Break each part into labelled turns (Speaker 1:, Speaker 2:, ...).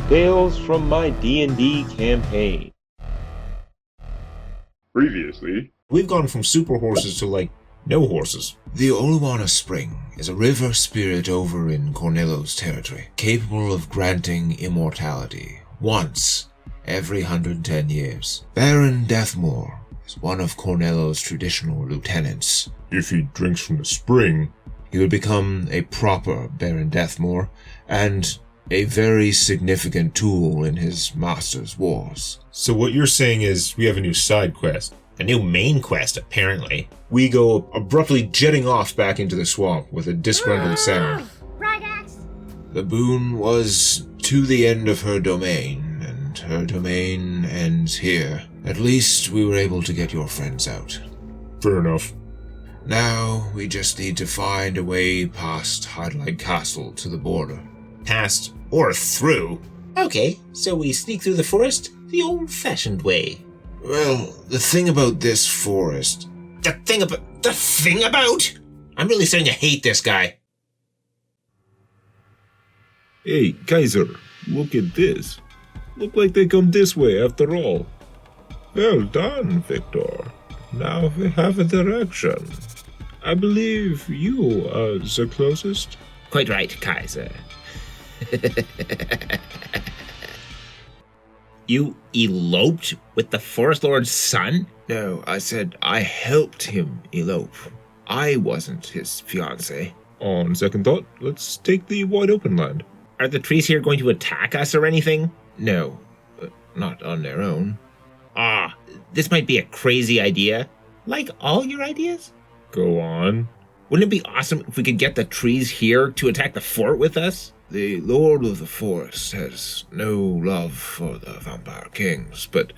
Speaker 1: Tales from my D&D campaign.
Speaker 2: Previously,
Speaker 3: we've gone from super horses to, no horses.
Speaker 4: The Oluwana Spring is a river spirit over in Cornello's territory, capable of granting immortality once every 110 years. Baron Deathmore is one of Cornello's traditional lieutenants.
Speaker 3: If he drinks from the spring,
Speaker 4: he would become a proper Baron Deathmore and a very significant tool in his master's wars.
Speaker 3: So what you're saying is we have a new side quest. A new main quest, apparently. We go abruptly jetting off back into the swamp with a disgruntled sound.
Speaker 4: The boon was to the end of her domain, and her domain ends here. At least we were able to get your friends out.
Speaker 3: Fair enough.
Speaker 4: Now we just need to find a way past Hydlide Castle to the border.
Speaker 3: Past or through?
Speaker 5: Okay, so we sneak through the forest the old-fashioned way.
Speaker 4: Well, the thing about this forest...
Speaker 5: The thing about? I'm really starting to hate this guy.
Speaker 2: hey, Kaiser, look at this. Look like they come this way after all. Well done, Victor. Now we have a direction. I believe you are the closest.
Speaker 5: Quite right, Kaiser. You eloped with the Forest Lord's son?
Speaker 4: No, I said I helped him elope. I wasn't his fiancé.
Speaker 2: On second thought, let's take the wide open land.
Speaker 5: Are the trees here going to attack us or anything?
Speaker 4: No, not on their own.
Speaker 5: This might be a crazy idea. Like all your ideas?
Speaker 2: Go on.
Speaker 5: Wouldn't it be awesome if we could get the trees here to attack the fort with us?
Speaker 4: The Lord of the Forest has no love for the vampire kings, but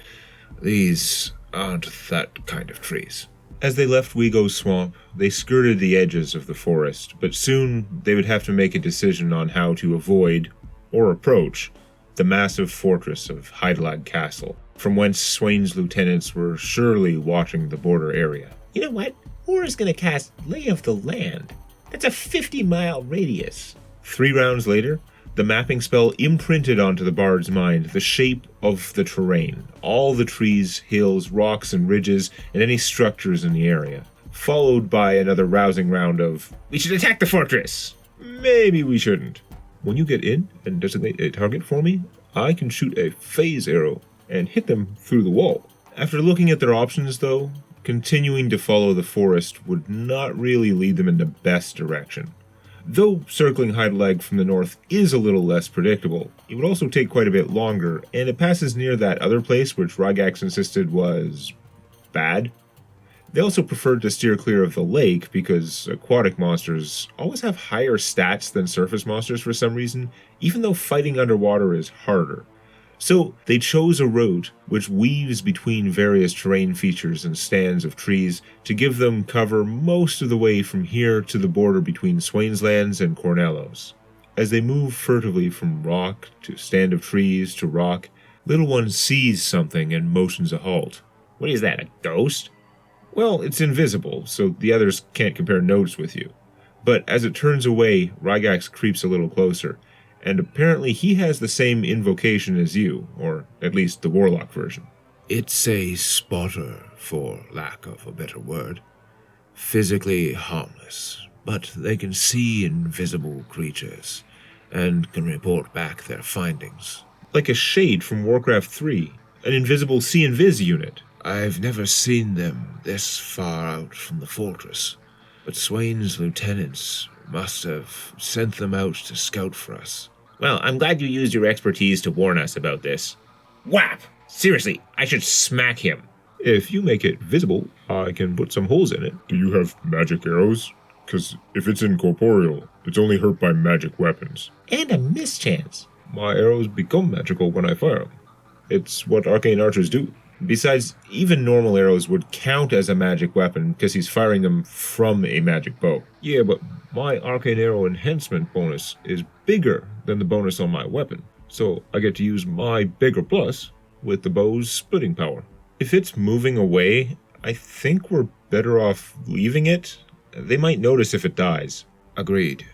Speaker 4: these aren't that kind of trees.
Speaker 2: As they left Wego's swamp, they skirted the edges of the forest, but soon they would have to make a decision on how to avoid, or approach, the massive fortress of Hydlide Castle, from whence Swayne's lieutenants were surely watching the border area.
Speaker 5: You know what? Hora's gonna cast Lay of the Land. That's a 50-mile radius.
Speaker 2: 3 rounds later, the mapping spell imprinted onto the bard's mind the shape of the terrain, all the trees, hills, rocks, and ridges, and any structures in the area, followed by another rousing round of,
Speaker 5: "We should attack the fortress!"
Speaker 2: "Maybe we shouldn't. When you get in and designate a target for me, I can shoot a phase arrow and hit them through the wall." After looking at their options, though, continuing to follow the forest would not really lead them in the best direction. Though circling Hydlide from the north is a little less predictable, it would also take quite a bit longer, and it passes near that other place which Rygax insisted was bad. They also preferred to steer clear of the lake because aquatic monsters always have higher stats than surface monsters for some reason, even though fighting underwater is harder. So they chose a route which weaves between various terrain features and stands of trees to give them cover most of the way from here to the border between Swayne's lands and Cornello's. As they move furtively from rock to stand of trees to rock, Little One sees something and motions a halt.
Speaker 5: What is that, a ghost?
Speaker 2: Well, it's invisible, so the others can't compare notes with you. But as it turns away, Rygax creeps a little closer, and apparently he has the same invocation as you, or at least the warlock version.
Speaker 4: It's a spotter, for lack of a better word. Physically harmless, but they can see invisible creatures, and can report back their findings.
Speaker 2: Like a shade from Warcraft 3, an invisible see-and-viz unit.
Speaker 4: I've never seen them this far out from the fortress, but Swayne's lieutenants must have sent them out to scout for us.
Speaker 5: Well, I'm glad you used your expertise to warn us about this. Whap! Seriously, I should smack him.
Speaker 2: If you make it visible, I can put some holes in it. Do you have magic arrows? Because if it's incorporeal, it's only hurt by magic weapons.
Speaker 5: And a mischance.
Speaker 2: My arrows become magical when I fire them. It's what arcane archers do. Besides, even normal arrows would count as a magic weapon because he's firing them from a magic bow. Yeah, but my arcane arrow enhancement bonus is bigger than the bonus on my weapon, so I get to use my bigger plus with the bow's splitting power. If it's moving away, I think we're better off leaving it. They might notice if it dies.
Speaker 4: Agreed.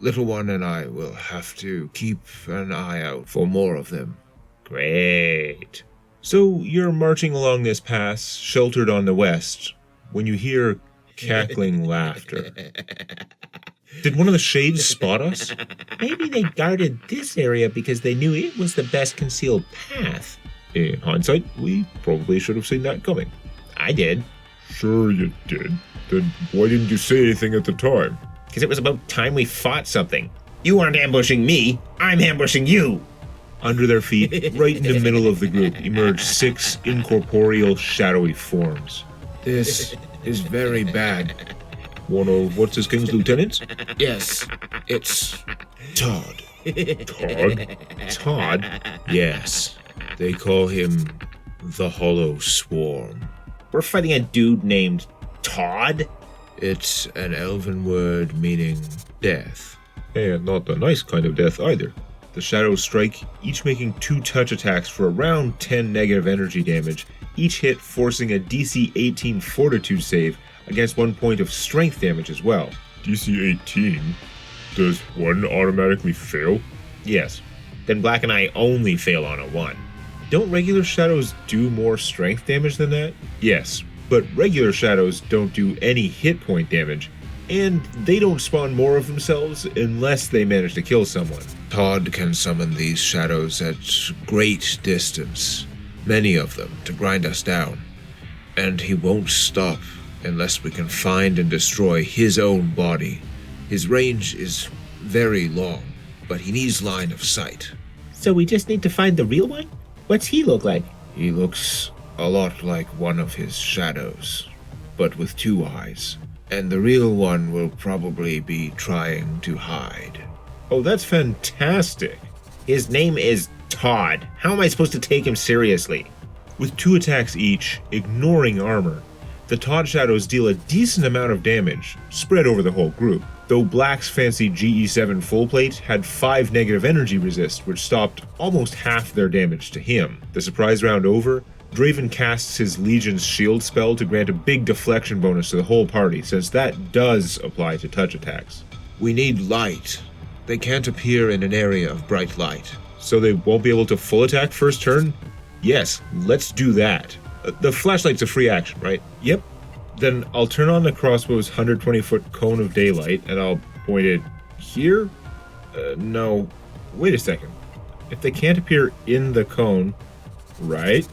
Speaker 2: Little One and I will have to keep an eye out for more of them.
Speaker 5: Great.
Speaker 2: So you're marching along this pass, sheltered on the west, when you hear cackling laughter. Did one of the shades spot us?
Speaker 5: Maybe they guarded this area because they knew it was the best concealed path.
Speaker 2: In hindsight, we probably should have seen that coming.
Speaker 5: I did.
Speaker 2: Sure you did. Then why didn't you say anything at the time?
Speaker 5: Because it was about time we fought something. You aren't ambushing me, I'm ambushing you.
Speaker 2: Under their feet, right in the middle of the group, emerged 6 incorporeal, shadowy forms. This is very bad. One of What's-His-King's lieutenants?
Speaker 4: Yes, it's Todd.
Speaker 2: Todd?
Speaker 5: Todd?
Speaker 2: Yes. They call him the Hollow Swarm.
Speaker 5: We're fighting a dude named Todd?
Speaker 2: It's an elven word meaning death. And not the nice kind of death either. The shadows strike, each making 2 touch attacks for around 10 negative energy damage, each hit forcing a DC 18 fortitude save against 1 point of strength damage as well.
Speaker 3: DC 18? Does 1 automatically fail?
Speaker 5: Yes. Then Black and I only fail on a 1.
Speaker 2: Don't regular shadows do more strength damage than that? Yes, but regular shadows don't do any hit point damage, and they don't spawn more of themselves unless they manage to kill someone. Todd can summon these shadows at great distance, many of them, to grind us down. And he won't stop unless we can find and destroy his own body. His range is very long, but he needs line of sight.
Speaker 5: So we just need to find the real one? What's he look like?
Speaker 2: He looks a lot like one of his shadows, but with 2 eyes. And the real one will probably be trying to hide.
Speaker 5: Oh, that's fantastic. His name is Todd. How am I supposed to take him seriously?
Speaker 2: With 2 attacks each, ignoring armor, the Todd shadows deal a decent amount of damage, spread over the whole group. Though Black's fancy GE7 full plate had 5 negative energy resist, which stopped almost half their damage to him. The surprise round over, Draven casts his Legion's shield spell to grant a big deflection bonus to the whole party, since that does apply to touch attacks. We need light. They can't appear in an area of bright light. So they won't be able to full attack first turn? Yes, let's do that. The flashlight's a free action, right? Yep. Then I'll turn on the crossbow's 120-foot cone of daylight, and I'll point it here? No. Wait a second. If they can't appear in the cone, right?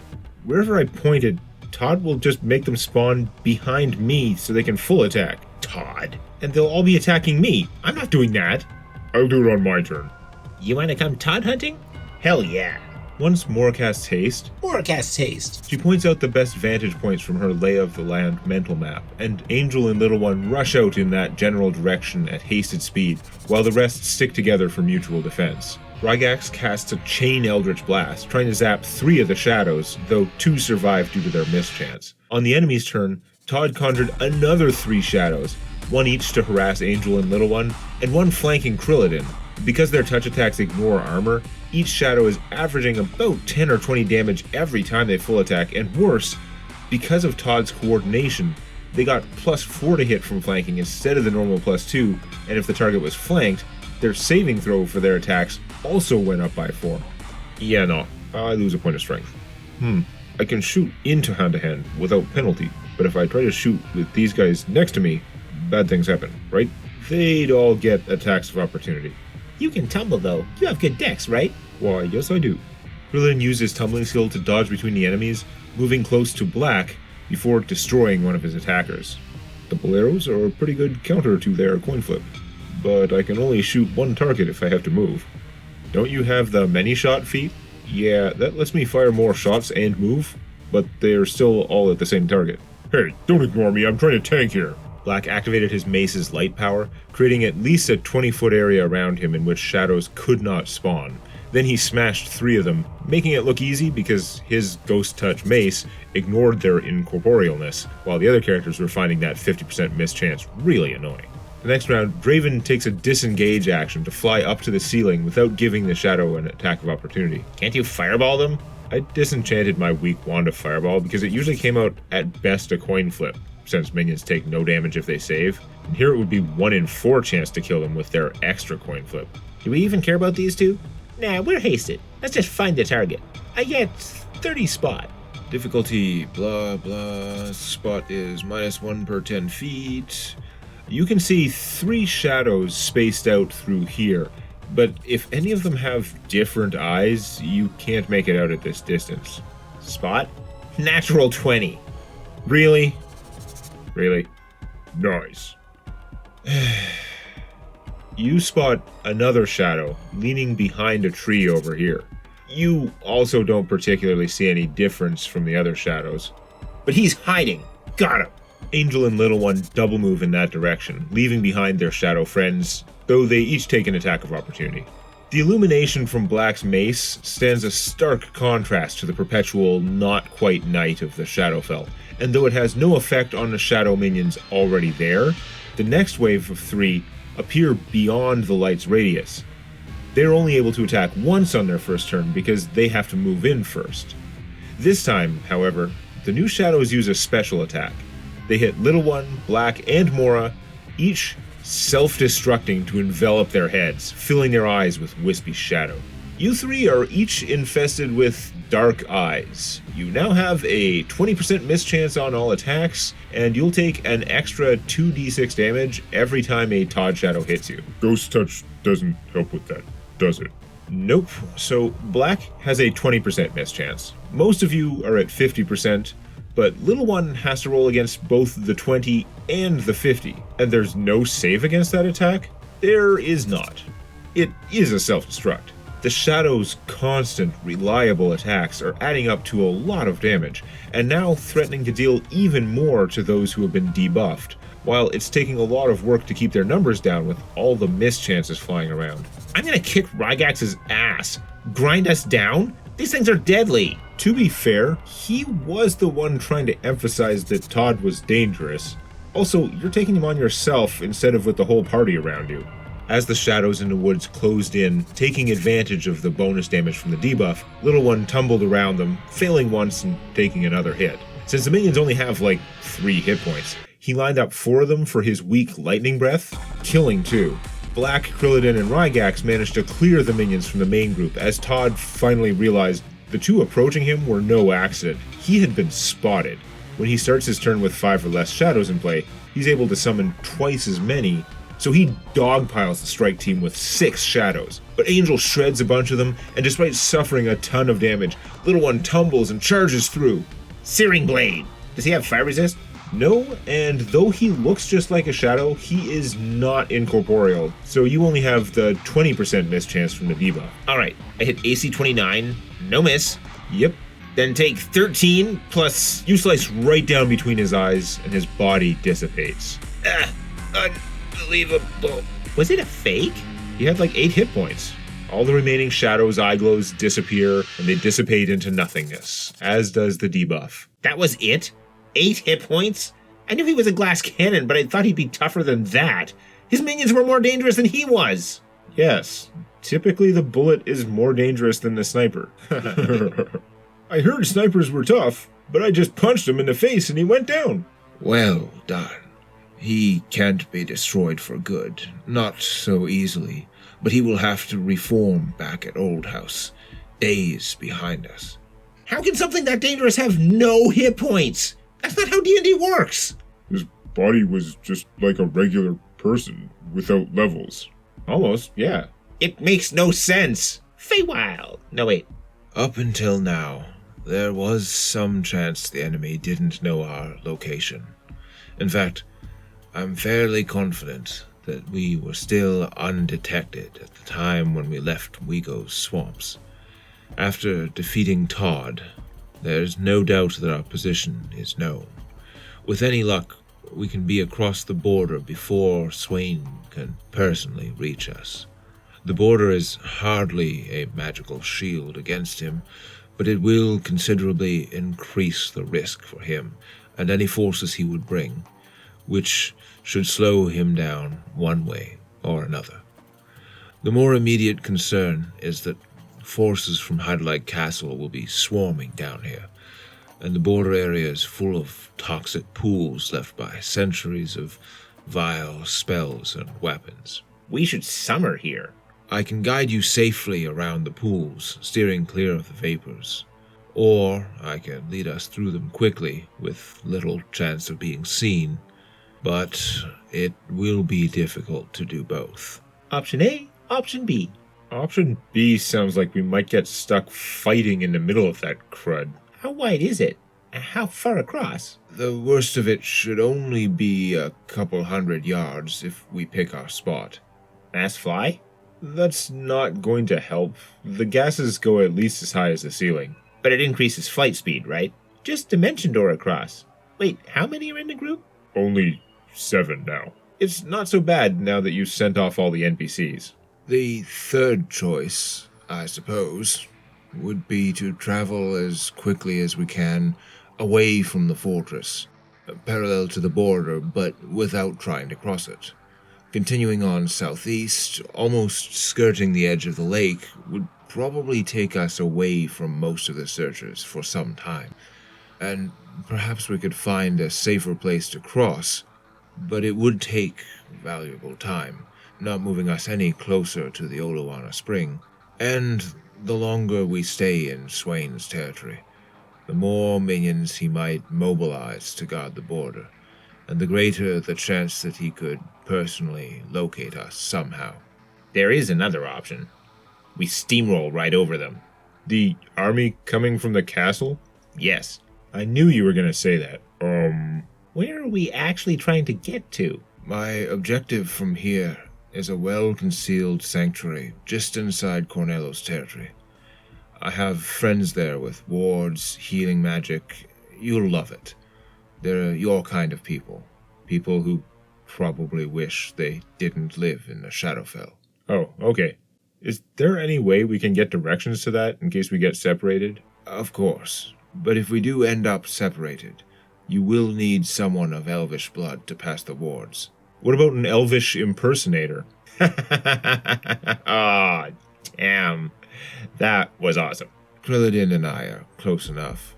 Speaker 2: Wherever I pointed, Todd will just make them spawn behind me so they can full attack. Todd. And they'll all be attacking me. I'm not doing that.
Speaker 3: I'll do it on my turn.
Speaker 5: You want to come Todd hunting? Hell yeah.
Speaker 2: Once Mora casts haste, she points out the best vantage points from her lay of the land mental map, and Angel and Little One rush out in that general direction at hasted speed, while the rest stick together for mutual defense. Rygax casts a chain Eldritch Blast, trying to zap 3 of the shadows, though 2 survive due to their mischance. On the enemy's turn, Todd conjured another 3 shadows, 1 each to harass Angel and Little One, and 1 flanking Krillodin. Because their touch attacks ignore armor, each shadow is averaging about 10 or 20 damage every time they full attack, and worse, because of Todd's coordination, they got +4 to hit from flanking instead of the normal +2, and if the target was flanked, their saving throw for their attacks also went up by 4. Yeah, no, I lose a point of strength. I can shoot into hand-to-hand without penalty, but if I try to shoot with these guys next to me, bad things happen, right? They'd all get attacks of opportunity.
Speaker 5: You can tumble though. You have good dex, right?
Speaker 2: Why, yes I do. Krillin used his tumbling skill to dodge between the enemies, moving close to Black before destroying one of his attackers. Double arrows are a pretty good counter to their coin flip, but I can only shoot 1 target if I have to move. Don't you have the many shot feat? Yeah, that lets me fire more shots and move, but they're still all at the same target.
Speaker 3: Hey, don't ignore me, I'm trying to tank here.
Speaker 2: Black activated his mace's light power, creating at least a 20-foot area around him in which shadows could not spawn. Then he smashed 3 of them, making it look easy because his Ghost Touch mace ignored their incorporealness, while the other characters were finding that 50% mischance really annoying. The next round, Draven takes a disengage action to fly up to the ceiling without giving the shadow an attack of opportunity.
Speaker 5: Can't you fireball them?
Speaker 2: I disenchanted my weak wand of fireball because it usually came out at best a coin flip, since minions take no damage if they save. And here it would be 1 in 4 chance to kill them with their extra coin flip.
Speaker 5: Do we even care about these two? Nah, we're hasted. Let's just find the target. I get 30 spot.
Speaker 2: Difficulty, blah, blah. Spot is -1 per 10 feet. You can see 3 shadows spaced out through here, but if any of them have different eyes, you can't make it out at this distance.
Speaker 5: Spot? Natural 20.
Speaker 2: Really? Really? Nice. You spot another shadow leaning behind a tree over here. You also don't particularly see any difference from the other shadows.
Speaker 5: But he's hiding. Got him.
Speaker 2: Angel and Little One double move in that direction, leaving behind their shadow friends, though they each take an attack of opportunity. The illumination from Black's mace stands a stark contrast to the perpetual not-quite night of the Shadowfell, and though it has no effect on the shadow minions already there, the next wave of 3 appear beyond the light's radius. They're only able to attack once on their first turn because they have to move in first. This time, however, the new shadows use a special attack. They hit Little One, Black, and Mora, each self-destructing to envelop their heads, filling their eyes with wispy shadow. You 3 are each infested with dark eyes. You now have a 20% miss chance on all attacks, and you'll take an extra 2d6 damage every time a Todd Shadow hits you.
Speaker 6: Ghost Touch doesn't help with that, does it?
Speaker 2: Nope. So Black has a 20% miss chance. Most of you are at 50%, but Little One has to roll against both the 20 and the 50. And there's no save against that attack? There is not. It is a self-destruct. The Shadow's constant, reliable attacks are adding up to a lot of damage, and now threatening to deal even more to those who have been debuffed, while it's taking a lot of work to keep their numbers down with all the miss chances flying around.
Speaker 5: I'm gonna kick Rygax's ass. Grind us down? These things are deadly.
Speaker 2: To be fair, he was the one trying to emphasize that Todd was dangerous. Also, you're taking him on yourself instead of with the whole party around you. As the shadows in the woods closed in, taking advantage of the bonus damage from the debuff, Little One tumbled around them, failing once and taking another hit. Since the minions only have like 3 hit points, he lined up 4 of them for his weak lightning breath, killing 2. Black, Krillodin, and Rygax managed to clear the minions from the main group as Todd finally realized the 2 approaching him were no accident. He had been spotted. When he starts his turn with 5 or less shadows in play, he's able to summon twice as many, so he dogpiles the strike team with 6 shadows. But Angel shreds a bunch of them, and despite suffering a ton of damage, Little One tumbles and charges through.
Speaker 5: Searing Blade. Does he have fire resist?
Speaker 2: No, and though he looks just like a shadow, he is not incorporeal, so you only have the 20% miss chance from the debuff.
Speaker 5: Alright, I hit AC 29, no miss.
Speaker 2: Yep.
Speaker 5: Then take 13 plus...
Speaker 2: You slice right down between his eyes, and his body dissipates.
Speaker 5: Unbelievable. Was it a fake?
Speaker 2: He had like 8 hit points. All the remaining shadows' eye glows disappear, and they dissipate into nothingness, as does the debuff.
Speaker 5: That was it? 8 hit points? I knew he was a glass cannon, but I thought he'd be tougher than that. His minions were more dangerous than he was.
Speaker 2: Yes, typically the bullet is more dangerous than the sniper. I heard snipers were tough, but I just punched him in the face and he went down.
Speaker 7: Well done. He can't be destroyed for good, not so easily, but he will have to reform back at Old House, days behind us.
Speaker 5: How can something that dangerous have no hit points? That's not how D&D works.
Speaker 6: His body was just like a regular person, without levels.
Speaker 2: Almost, yeah.
Speaker 5: It makes no sense. Feywild. No, wait.
Speaker 7: Up until now, there was some chance the enemy didn't know our location. In fact, I'm fairly confident that we were still undetected at the time when we left Wego's swamps. After defeating Todd, there's no doubt that our position is known. With any luck, we can be across the border before Swayne can personally reach us. The border is hardly a magical shield against him, but it will considerably increase the risk for him and any forces he would bring, which should slow him down one way or another. The more immediate concern is that forces from Hydelite Castle will be swarming down here, and the border area is full of toxic pools left by centuries of vile spells and weapons.
Speaker 5: We should summer here.
Speaker 7: I can guide you safely around the pools, steering clear of the vapors. Or I can lead us through them quickly, with little chance of being seen. But it will be difficult to do both.
Speaker 5: Option A, option B.
Speaker 2: Option B sounds like we might get stuck fighting in the middle of that crud.
Speaker 5: How wide is it? How far across?
Speaker 7: The worst of it should only be a couple 100 yards if we pick our spot.
Speaker 5: Mass fly?
Speaker 2: That's not going to help. The gases go at least as high as the ceiling.
Speaker 5: But it increases flight speed, right? Just dimension door across. Wait, how many are in the group?
Speaker 6: Only 7 now.
Speaker 2: It's not so bad now that you've sent off all the NPCs.
Speaker 7: The third choice, I suppose, would be to travel as quickly as we can away from the fortress, parallel to the border, but without trying to cross it. Continuing on southeast, almost skirting the edge of the lake, would probably take us away from most of the searchers for some time, and perhaps we could find a safer place to cross, but it would take valuable time, not moving us any closer to the Olowana Spring, and the longer we stay in Swayne's territory, the more minions he might mobilize to guard the border, and the greater the chance that he could personally locate us somehow.
Speaker 5: There is another option. We steamroll right over them.
Speaker 2: The army coming from the castle?
Speaker 5: Yes.
Speaker 2: I knew you were going to say that.
Speaker 5: Where are we actually trying to get to?
Speaker 7: My objective from here is a well-concealed sanctuary just inside Cornello's territory. I have friends there with wards, healing magic. You'll love it. They're your kind of people. People who probably wish they didn't live in the Shadowfell.
Speaker 2: Oh, okay. Is there any way we can get directions to that in case we get separated?
Speaker 7: Of course. But if we do end up separated, you will need someone of elvish blood to pass the wards.
Speaker 2: What about an elvish impersonator?
Speaker 5: Ah, damn. That was awesome.
Speaker 7: Krillidin and I are close enough.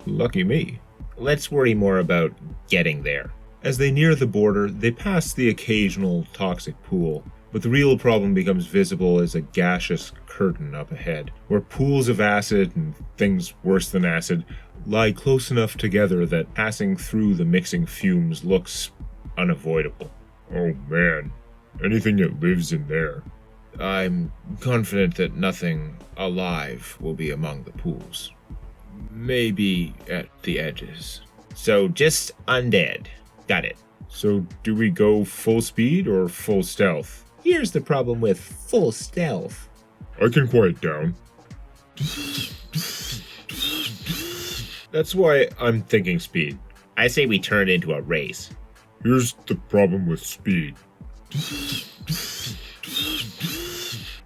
Speaker 2: Lucky me.
Speaker 5: Let's worry more about getting there.
Speaker 2: As they near the border, they pass the occasional toxic pool, but the real problem becomes visible as a gaseous curtain up ahead, where pools of acid and things worse than acid lie close enough together that passing through the mixing fumes looks unavoidable.
Speaker 6: Oh man, anything that lives in there.
Speaker 7: I'm confident that nothing alive will be among the pools. Maybe at the edges.
Speaker 5: So just undead. Got it.
Speaker 2: So do we go full speed or full stealth?
Speaker 5: Here's the problem with full stealth.
Speaker 6: I can quiet down.
Speaker 2: That's why I'm thinking speed.
Speaker 5: I say we turn it into a race.
Speaker 6: Here's the problem with speed.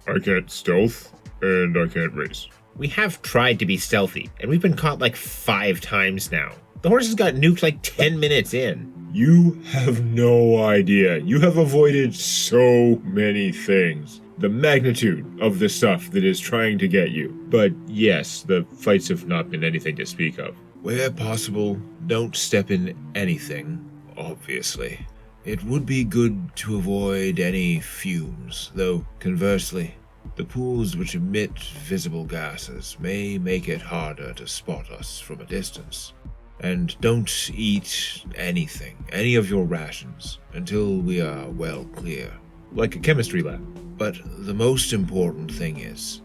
Speaker 6: I can't stealth, and I can't race.
Speaker 5: We have tried to be stealthy, and we've been caught like 5 times now. The horses got nuked like 10 minutes in.
Speaker 2: You have no idea. You have avoided so many things. The magnitude of the stuff that is trying to get you. But yes, the fights have not been anything to speak of.
Speaker 7: Where possible, don't step in anything, obviously. It would be good to avoid any fumes, though conversely, the pools which emit visible gases may make it harder to spot us from a distance. And don't eat anything, any of your rations, until we are well clear.
Speaker 2: Like a chemistry lab.
Speaker 7: But the most important thing is,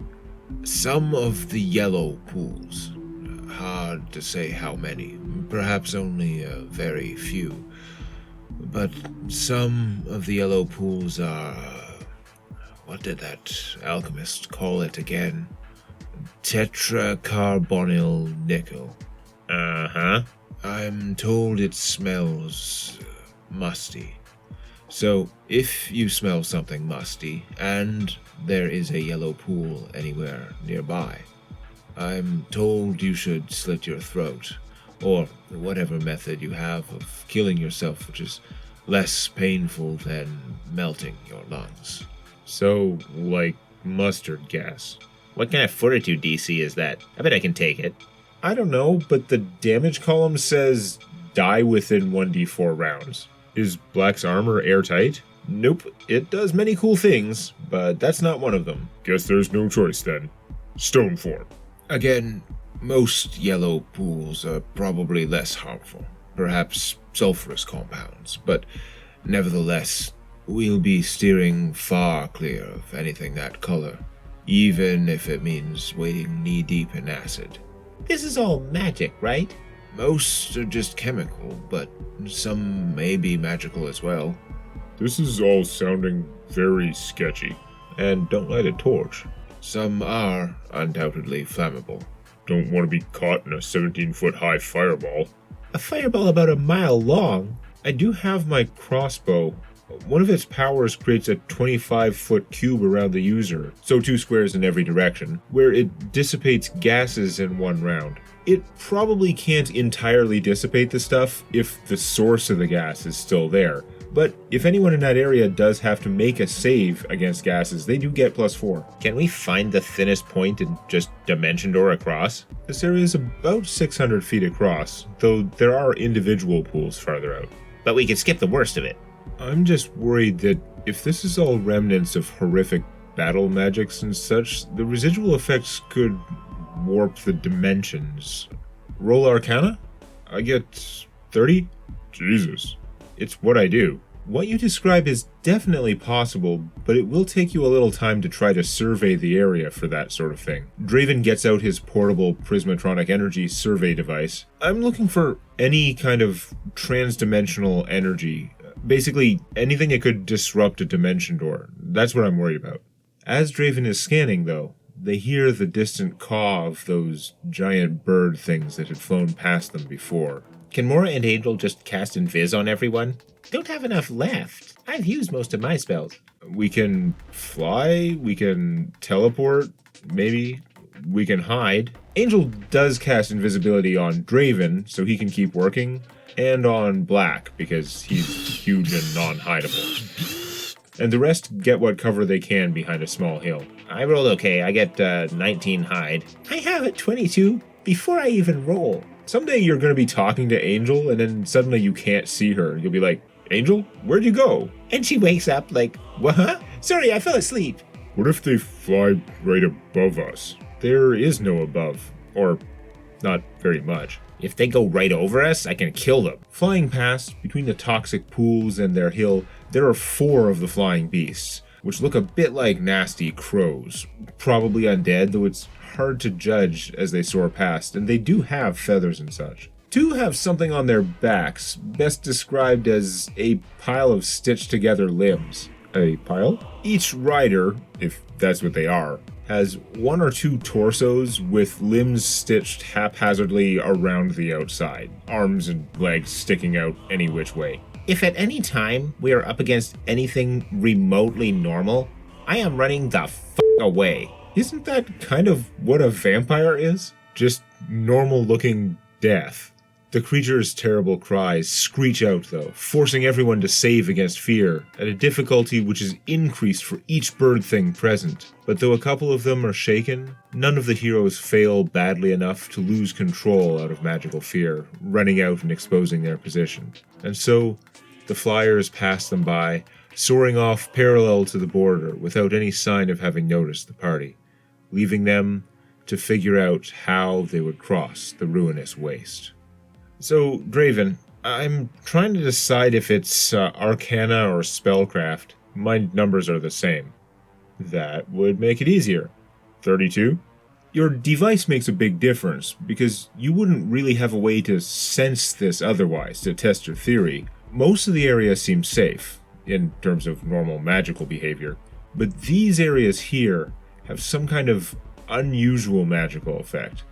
Speaker 7: some of the yellow pools, hard to say how many, perhaps only a very few, but some of the yellow pools are, what did that alchemist call it again? Tetracarbonyl nickel.
Speaker 5: Uh-huh.
Speaker 7: I'm told it smells musty. So, if you smell something musty, and there is a yellow pool anywhere nearby, I'm told you should slit your throat, or whatever method you have of killing yourself which is less painful than melting your lungs.
Speaker 2: So, like mustard gas.
Speaker 5: What kind of fortitude DC is that? I bet I can take it.
Speaker 2: I don't know, but the damage column says die within 1d4 rounds. Is Black's armor airtight? Nope, it does many cool things, but that's not one of them.
Speaker 6: Guess there's no choice then. Stone form.
Speaker 7: Again, most yellow pools are probably less harmful, perhaps sulfurous compounds, but nevertheless, we'll be steering far clear of anything that color, even if it means wading knee-deep in acid.
Speaker 5: This is all magic, right?
Speaker 7: Most are just chemical, but some may be magical as well.
Speaker 6: This is all sounding very sketchy.
Speaker 2: And don't light a torch.
Speaker 7: Some are undoubtedly flammable.
Speaker 6: Don't want to be caught in a 17-foot high fireball.
Speaker 5: A fireball about a mile long?
Speaker 2: I do have my crossbow. One of its powers creates a 25-foot cube around the user, so 2 squares in every direction, where it dissipates gases in one round. It probably can't entirely dissipate the stuff if the source of the gas is still there, but if anyone in that area does have to make a save against gases, they do get +4.
Speaker 5: Can we find the thinnest point and just dimension door across?
Speaker 2: This area is about 600 feet across, though there are individual pools farther out.
Speaker 5: But we could skip the worst of it.
Speaker 2: I'm just worried that if this is all remnants of horrific battle magics and such, the residual effects could warp the dimensions. Roll Arcana? I get 30?
Speaker 6: Jesus.
Speaker 2: It's what I do. What you describe is definitely possible, but it will take you a little time to try to survey the area for that sort of thing. Draven gets out his portable prismatronic energy survey device. I'm looking for any kind of transdimensional energy. Basically, anything that could disrupt a dimension door. That's what I'm worried about. As Draven is scanning, though, they hear the distant caw of those giant bird things that had flown past them before.
Speaker 5: Can Mora and Angel just cast Invis on everyone? Don't have enough left. I've used most of my spells.
Speaker 2: We can fly, we can teleport, maybe. We can hide. Angel does cast invisibility on Draven, so he can keep working, and on Black, because he's huge and non-hideable. And the rest get what cover they can behind a small hill.
Speaker 5: I rolled okay. I get 19 hide. I have a 22 before I even roll.
Speaker 2: Someday you're going to be talking to Angel, and then suddenly you can't see her. You'll be like, Angel, where'd you go?
Speaker 5: And she wakes up like, what? Sorry, I fell asleep.
Speaker 6: What if they fly right above us?
Speaker 2: There is no above, or not very much.
Speaker 5: If they go right over us, I can kill them.
Speaker 2: Flying past, between the toxic pools and their hill, there are 4 of the flying beasts, which look a bit like nasty crows. Probably undead, though it's hard to judge as they soar past, and they do have feathers and such. 2 have something on their backs, best described as a pile of stitched together limbs. A pile? Each rider, if that's what they are, has 1 or 2 torsos with limbs stitched haphazardly around the outside, arms and legs sticking out any which way.
Speaker 5: If at any time we are up against anything remotely normal, I am running the f*** away.
Speaker 2: Isn't that kind of what a vampire is? Just normal-looking death. The creature's terrible cries screech out, though, forcing everyone to save against fear, at a difficulty which is increased for each bird thing present. But though a couple of them are shaken, none of the heroes fail badly enough to lose control out of magical fear, running out and exposing their position. And so, the flyers pass them by, soaring off parallel to the border without any sign of having noticed the party, leaving them to figure out how they would cross the ruinous waste. So, Draven, I'm trying to decide if it's Arcana or Spellcraft. My numbers are the same. That would make it easier. 32? Your device makes a big difference, because you wouldn't really have a way to sense this otherwise to test your theory. Most of the area seems safe, in terms of normal magical behavior, but these areas here have some kind of unusual magical effect.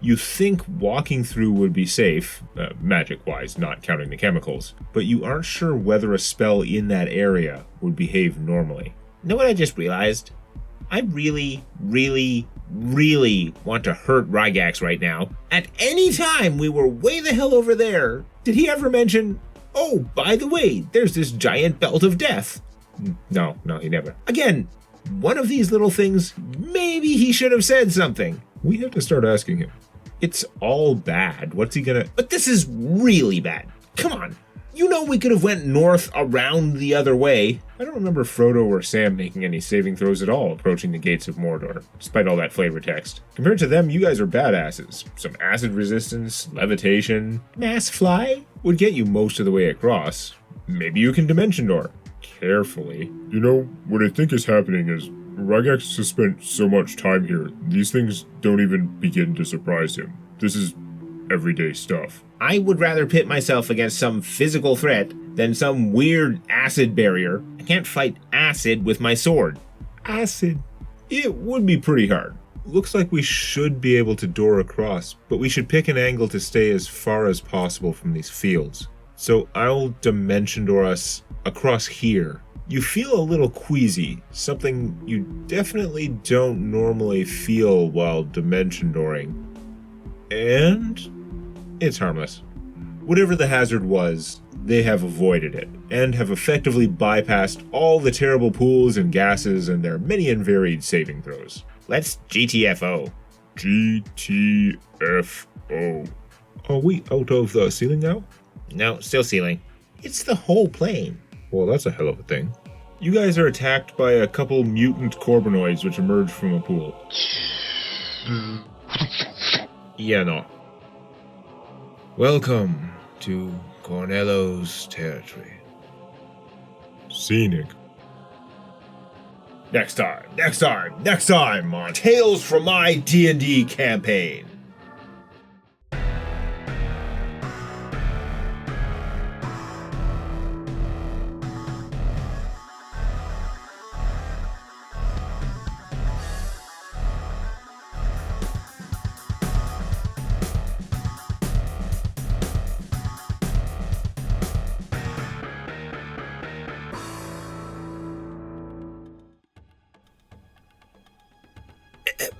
Speaker 2: You think walking through would be safe, magic-wise, not counting the chemicals, but you aren't sure whether a spell in that area would behave normally.
Speaker 5: Know what I just realized? I really, really, really want to hurt Rygax right now. At any time we were way the hell over there, did he ever mention, oh, by the way, there's this giant belt of death?
Speaker 2: No, he never.
Speaker 5: Again, one of these little things, maybe he should have said something.
Speaker 2: We have to start asking him. It's all bad. What's he gonna...
Speaker 5: But this is really bad. Come on. You know we could have went north around the other way. I don't remember Frodo or Sam making any saving throws at all approaching the gates of Mordor, despite all that flavor text. Compared to them, you guys are badasses. Some acid resistance, levitation, mass fly would get you most of the way across. Maybe you can dimension door. Carefully.
Speaker 6: You know, what I think is happening is Rygax has spent so much time here, these things don't even begin to surprise him. This is everyday stuff.
Speaker 5: I would rather pit myself against some physical threat than some weird acid barrier. I can't fight acid with my sword.
Speaker 2: Acid. It would be pretty hard. Looks like we should be able to door across, but we should pick an angle to stay as far as possible from these fields. So I'll dimension door us across here. You feel a little queasy, something you definitely don't normally feel while dimension dooring. And it's harmless. Whatever the hazard was, they have avoided it, and have effectively bypassed all the terrible pools and gases and their many and varied saving throws.
Speaker 5: Let's GTFO.
Speaker 6: GTFO.
Speaker 2: Are we out of the ceiling now?
Speaker 5: No, still ceiling. It's the whole plane.
Speaker 2: Well, that's a hell of a thing. You guys are attacked by a couple mutant Corbinoids which emerge from a pool. Yeah, no.
Speaker 7: Welcome to Cornello's territory.
Speaker 2: Scenic.
Speaker 5: Next time on Tales from my D&D campaign.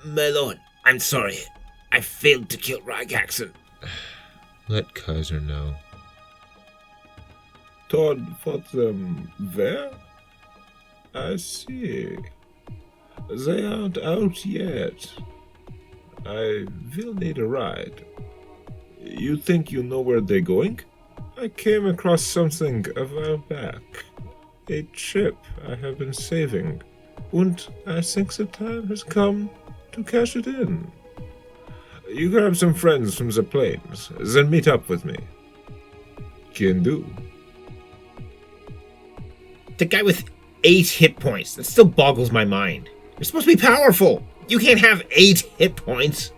Speaker 8: My lord, I'm sorry. I failed to kill Rygaxon.
Speaker 2: Let Kaiser know. Todd fought them there? I see. They aren't out yet. I will need a ride. You think you know where they're going? I came across something a while back. A chip I have been saving. And I think the time has come to cash it in. You grab some friends from the plains, then meet up with me. Can do.
Speaker 5: The guy with 8 hit points. That still boggles my mind. You're supposed to be powerful. You can't have 8 hit points.